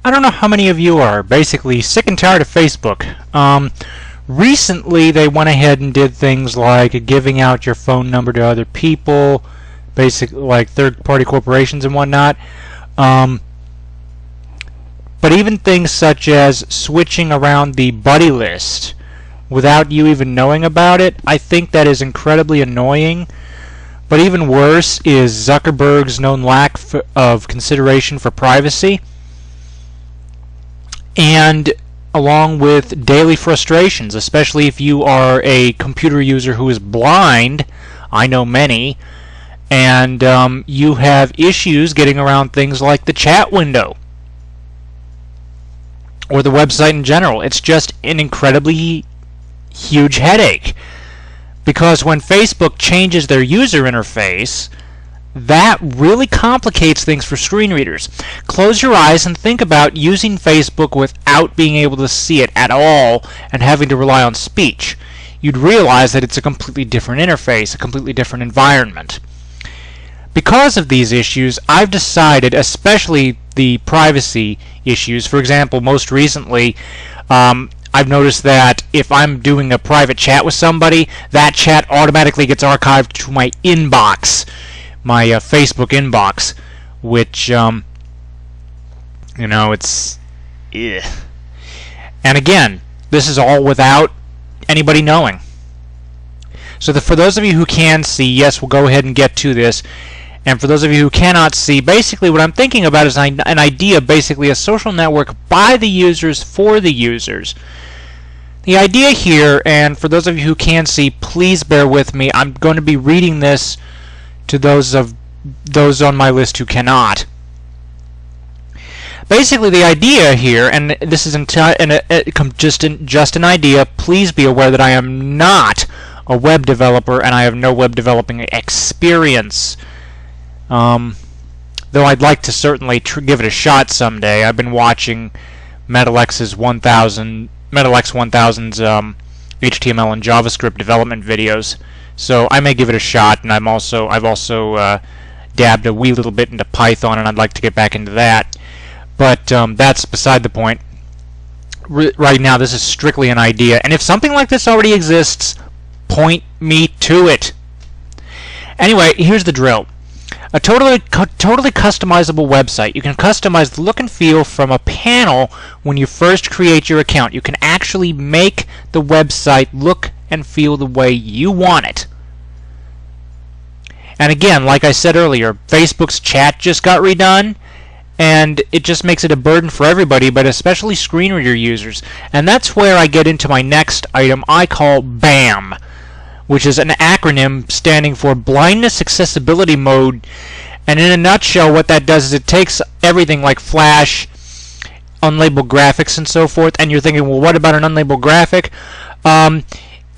I don't know how many of you are basically sick and tired of Facebook. Recently, they went ahead and did things like giving out your phone number to other people, basically like third-party corporations and whatnot. But even things such as switching around the buddy list without you even knowing about it, I think that is incredibly annoying. But even worse is Zuckerberg's known lack of consideration for privacy, and along with daily frustrations, especially if you are a computer user who is blind. I know many, and you have issues getting around things like the chat window or the website in general. It's just an incredibly huge headache, because when Facebook changes their user interface, that really complicates things for screen readers. Close your eyes and think about using Facebook without being able to see it at all and having to rely on speech. You'd realize that it's a completely different interface, a completely different environment. Because of these issues, I've decided, especially the privacy issues, for example, most recently, I've noticed that if I'm doing a private chat with somebody, that chat automatically gets archived to my inbox, my Facebook inbox, which, it's... Ugh. And again, this is all without anybody knowing. So for those of you who can see, yes, we'll go ahead and get to this. And for those of you who cannot see, basically what I'm thinking about is an idea, basically a social network by the users for the users. The idea here, and for those of you who can see, please bear with me. I'm going to be reading this to those on my list who cannot. Basically, the idea here, and this is just an idea. Please be aware that I am not a web developer, and I have no web developing experience. Though I'd like to certainly give it a shot someday. I've been watching MetalX 1000's HTML and JavaScript development videos, so I may give it a shot. And I've also dabbed a wee little bit into Python, and I'd like to get back into that. But that's beside the point. Right now, this is strictly an idea, and if something like this already exists, point me to it. Anyway, here's the drill. A totally customizable website. You can customize the look and feel from a panel when you first create your account. You can actually make the website look and feel the way you want it. And again, like I said earlier, Facebook's chat just got redone, and it just makes it a burden for everybody, but especially screen reader users. And that's where I get into my next item I call BAM, which is an acronym standing for Blindness Accessibility Mode. And in a nutshell, what that does is it takes everything like Flash, unlabeled graphics, and so forth, and you're thinking, well, what about an unlabeled graphic?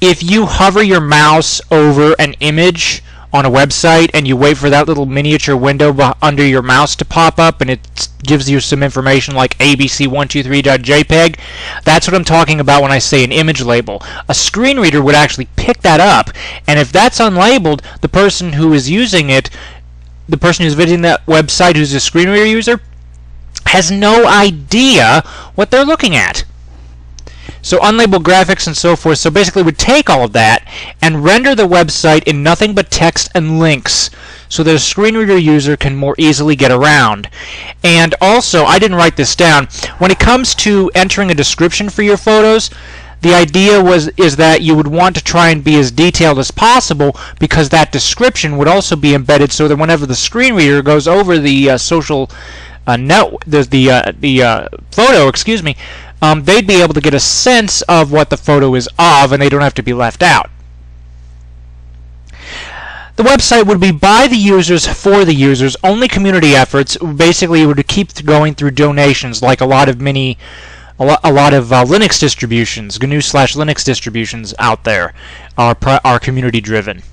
If you hover your mouse over an image on a website and you wait for that little miniature window under your mouse to pop up, and it gives you some information like abc123.jpg, that's what I'm talking about when I say an image label. A screen reader would actually pick that up, and if that's unlabeled, the person who is using it, the person who's visiting that website who's a screen reader user, has no idea what they're looking at. So unlabeled graphics and so forth, so basically would take all of that and render the website in nothing but text and links so that a screen reader user can more easily get around. And also, I didn't write this down, when it comes to entering a description for your photos, the idea is that you would want to try and be as detailed as possible, because that description would also be embedded so that whenever the screen reader goes over the photo, they'd be able to get a sense of what the photo is of, and they don't have to be left out. The website would be by the users for the users, only community efforts. Basically, it would keep going through donations, like a lot of Linux distributions, GNU/Linux distributions out there are community driven.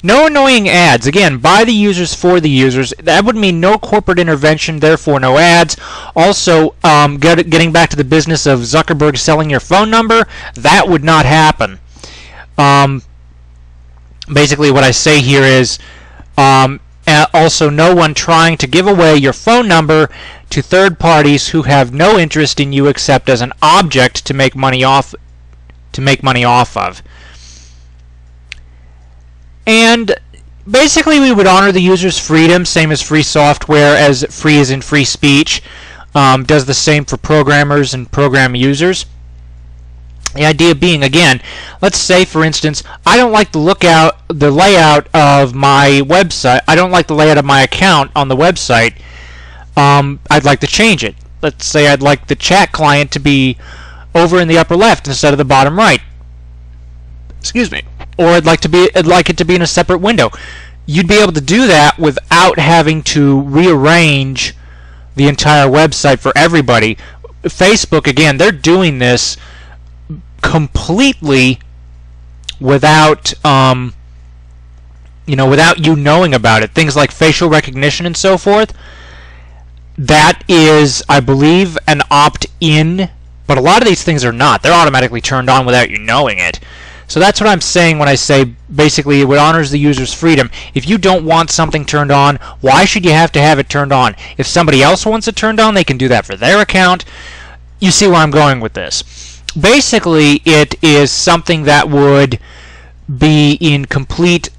No annoying ads. Again, by the users for the users. That would mean no corporate intervention, therefore no ads. Also, getting back to the business of Zuckerberg selling your phone number, that would not happen. Basically, what I say here is, Also, no one trying to give away your phone number to third parties who have no interest in you except as an object to make money off of. And basically, we would honor the user's freedom, same as free software, as free as in free speech. Does the same for programmers and program users. The idea being, again, let's say, for instance, I don't like the layout of my website. I don't like the layout of my account on the website. I'd like to change it. Let's say I'd like the chat client to be over in the upper left instead of the bottom right. Excuse me. Or I'd like it to be in a separate window. You'd be able to do that without having to rearrange the entire website for everybody. Facebook, again, they're doing this completely without without you knowing about it. Things like facial recognition and so forth, that is, I believe, an opt-in, but a lot of these things are not. They're automatically turned on without you knowing it. So that's what I'm saying when I say basically it honors the user's freedom. If you don't want something turned on, why should you have to have it turned on? If somebody else wants it turned on, they can do that for their account. You see where I'm going with this. Basically, it is something that would be in complete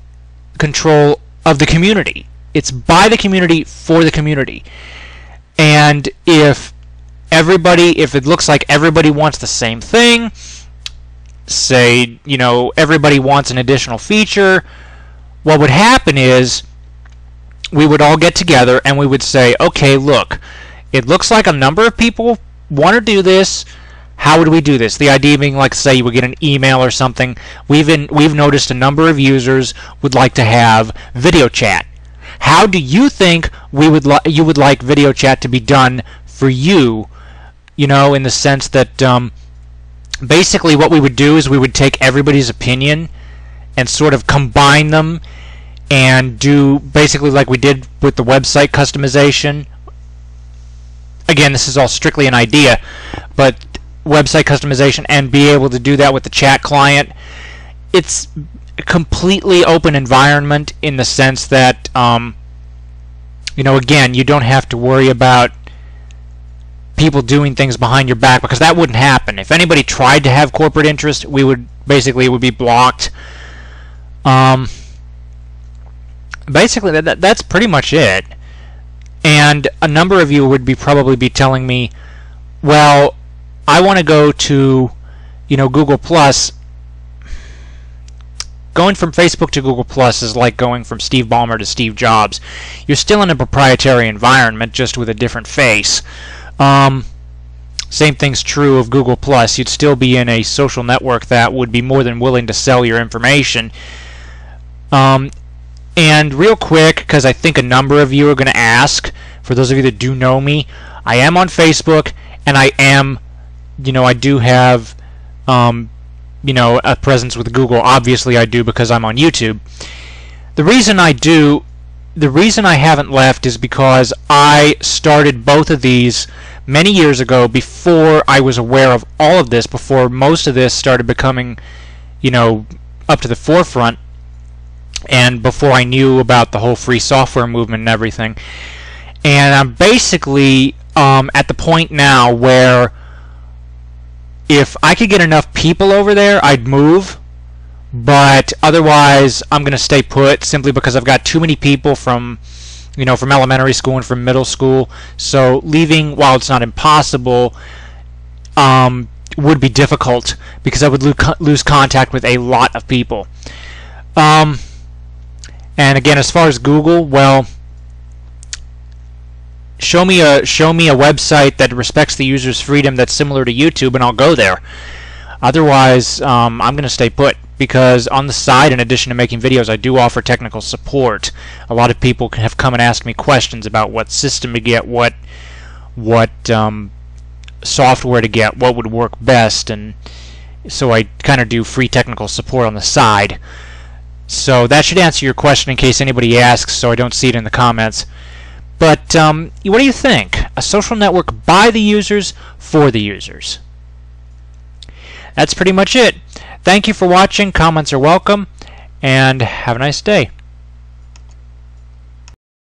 control of the community. It's by the community for the community. And if it looks like everybody wants the same thing, say, everybody wants an additional feature, what would happen is we would all get together and we would say, okay, look, it looks like a number of people want to do this. How would we do this? The idea being, like, say you would get an email or something. We've noticed a number of users would like to have video chat. How do you think you would like video chat to be done for you? In the sense that basically what we would do is we would take everybody's opinion and sort of combine them and do basically like we did with the website customization. Again, this is all strictly an idea, but website customization, and be able to do that with the chat client. It's a completely open environment in the sense that again, you don't have to worry about people doing things behind your back, because that wouldn't happen. If anybody tried to have corporate interest, it would be blocked. Basically, that's pretty much it. And a number of you would probably be telling me, well, I want to go to Google Plus. Going from Facebook to Google Plus is like going from Steve Ballmer to Steve Jobs. You're still in a proprietary environment, just with a different face. Same thing's true of Google Plus. You'd still be in a social network that would be more than willing to sell your information. And real quick, because I think a number of you are going to ask, for those of you that do know me, I am on Facebook, and I am, I do have, a presence with Google. Obviously I do, because I'm on YouTube. The reason I haven't left is because I started both of these many years ago, before I was aware of all of this, before most of this started becoming, up to the forefront, and before I knew about the whole free software movement and everything. And I'm basically at the point now where if I could get enough people over there, I'd move. But otherwise, I'm going to stay put, simply because I've got too many people from elementary school and from middle school. So leaving, while it's not impossible, would be difficult, because I would lose contact with a lot of people. And again, as far as Google, well, show me a website that respects the user's freedom that's similar to YouTube, and I'll go there. Otherwise, I'm going to stay put, because on the side, in addition to making videos, I do offer technical support. A lot of people have come and asked me questions about what system to get, what software to get, what would work best, and so I kind of do free technical support on the side. So that should answer your question in case anybody asks, so I don't see it in the comments. But what do you think? A social network by the users, for the users. That's pretty much it. Thank you for watching. Comments are welcome, and have a nice day.